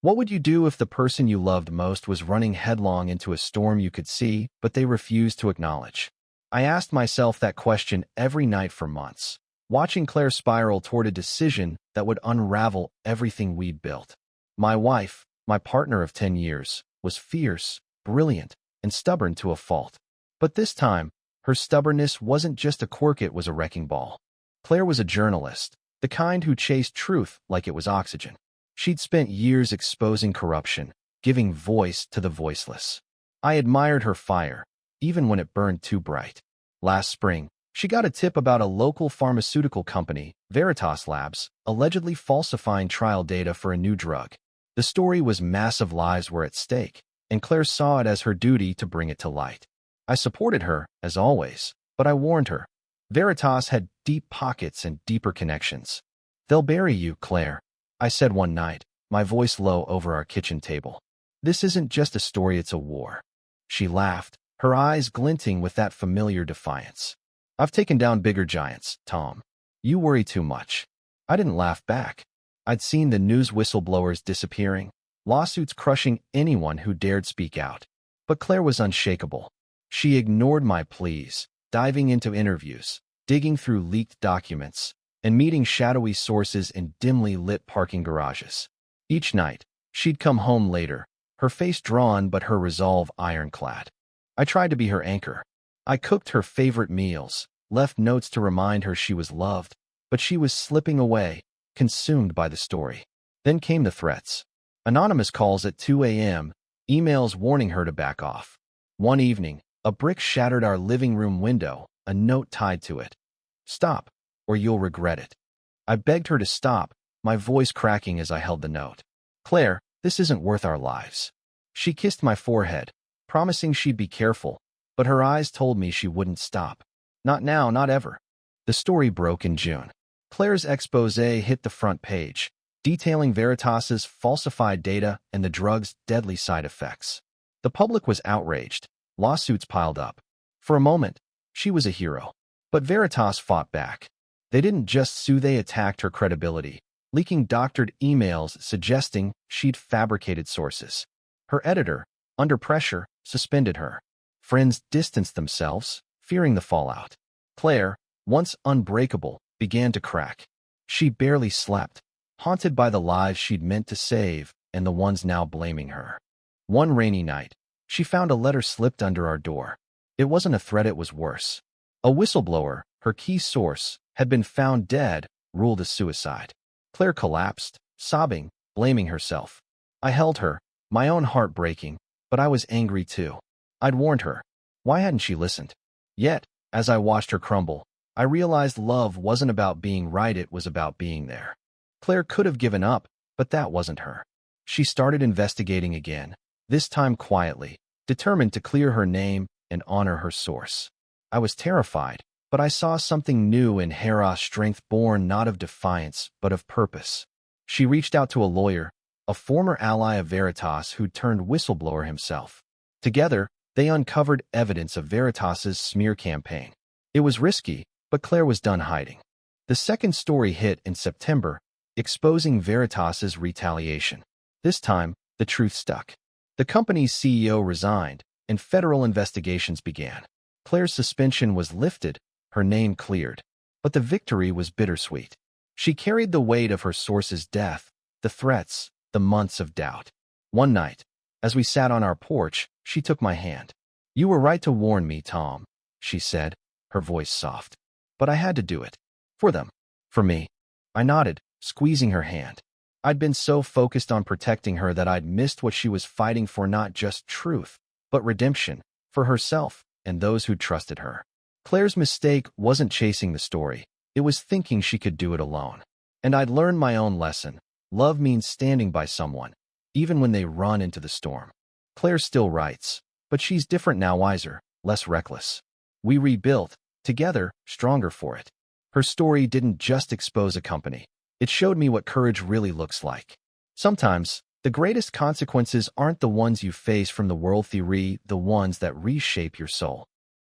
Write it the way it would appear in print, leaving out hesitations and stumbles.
What would you do if the person you loved most was running headlong into a storm you could see, but they refused to acknowledge? I asked myself that question every night for months, watching Claire spiral toward a decision that would unravel everything we'd built. My wife, my partner of 10 years, was fierce, brilliant, and stubborn to a fault. But this time, her stubbornness wasn't just a quirk, it was a wrecking ball. Claire was a journalist, the kind who chased truth like it was oxygen. She'd spent years exposing corruption, giving voice to the voiceless. I admired her fire, even when it burned too bright. Last spring, she got a tip about a local pharmaceutical company, Veritas Labs, allegedly falsifying trial data for a new drug. The story was massive, lives were at stake, and Claire saw it as her duty to bring it to light. I supported her, as always, but I warned her. Veritas had deep pockets and deeper connections. "They'll bury you, Claire," I said one night, my voice low over our kitchen table. "This isn't just a story, it's a war." She laughed, her eyes glinting with that familiar defiance. "I've taken down bigger giants, Tom. You worry too much." I didn't laugh back. I'd seen the news whistleblowers disappearing, lawsuits crushing anyone who dared speak out. But Claire was unshakable. She ignored my pleas, diving into interviews, digging through leaked documents, and meeting shadowy sources in dimly lit parking garages. Each night, she'd come home later, her face drawn but her resolve ironclad. I tried to be her anchor. I cooked her favorite meals, left notes to remind her she was loved, but she was slipping away, consumed by the story. Then came the threats. Anonymous calls at 2 a.m., emails warning her to back off. One evening, a brick shattered our living room window, a note tied to it. "Stop, or you'll regret it." I begged her to stop, my voice cracking as I held the note. "Claire, this isn't worth our lives." She kissed my forehead, promising she'd be careful, but her eyes told me she wouldn't stop. Not now, not ever. The story broke in June. Claire's exposé hit the front page, detailing Veritas's falsified data and the drug's deadly side effects. The public was outraged. Lawsuits piled up. For a moment, she was a hero. But Veritas fought back. They didn't just sue, they attacked her credibility, leaking doctored emails suggesting she'd fabricated sources. Her editor, under pressure, suspended her. Friends distanced themselves, fearing the fallout. Claire, once unbreakable, began to crack. She barely slept, haunted by the lives she'd meant to save and the ones now blaming her. One rainy night, she found a letter slipped under our door. It wasn't a threat, it was worse. A whistleblower, her key source, had been found dead, ruled a suicide. Claire collapsed, sobbing, blaming herself. I held her, my own heart breaking, but I was angry too. I'd warned her. Why hadn't she listened? Yet, as I watched her crumble, I realized love wasn't about being right, it was about being there. Claire could have given up, but that wasn't her. She started investigating again, this time quietly, determined to clear her name and honor her source. I was terrified, but I saw something new in Hera's strength, born not of defiance, but of purpose. She reached out to a lawyer, a former ally of Veritas who'd turned whistleblower himself. Together, they uncovered evidence of Veritas's smear campaign. It was risky, but Claire was done hiding. The second story hit in September, exposing Veritas's retaliation. This time, the truth stuck. The company's CEO resigned, and federal investigations began. Claire's suspension was lifted, her name cleared. But the victory was bittersweet. She carried the weight of her source's death, the threats, the months of doubt. One night, as we sat on our porch, she took my hand. "You were right to warn me, Tom," she said, her voice soft. "But I had to do it. For them. For me." I nodded, squeezing her hand. I'd been so focused on protecting her that I'd missed what she was fighting for, not just truth, but redemption, for herself and those who trusted her. Claire's mistake wasn't chasing the story. It was thinking she could do it alone. And I'd learned my own lesson. Love means standing by someone, even when they run into the storm. Claire still writes, but she's different now, wiser, less reckless. We rebuilt, together, stronger for it. Her story didn't just expose a company. It showed me what courage really looks like. Sometimes, the greatest consequences aren't the ones you face from the world theory, the ones that reshape your soul.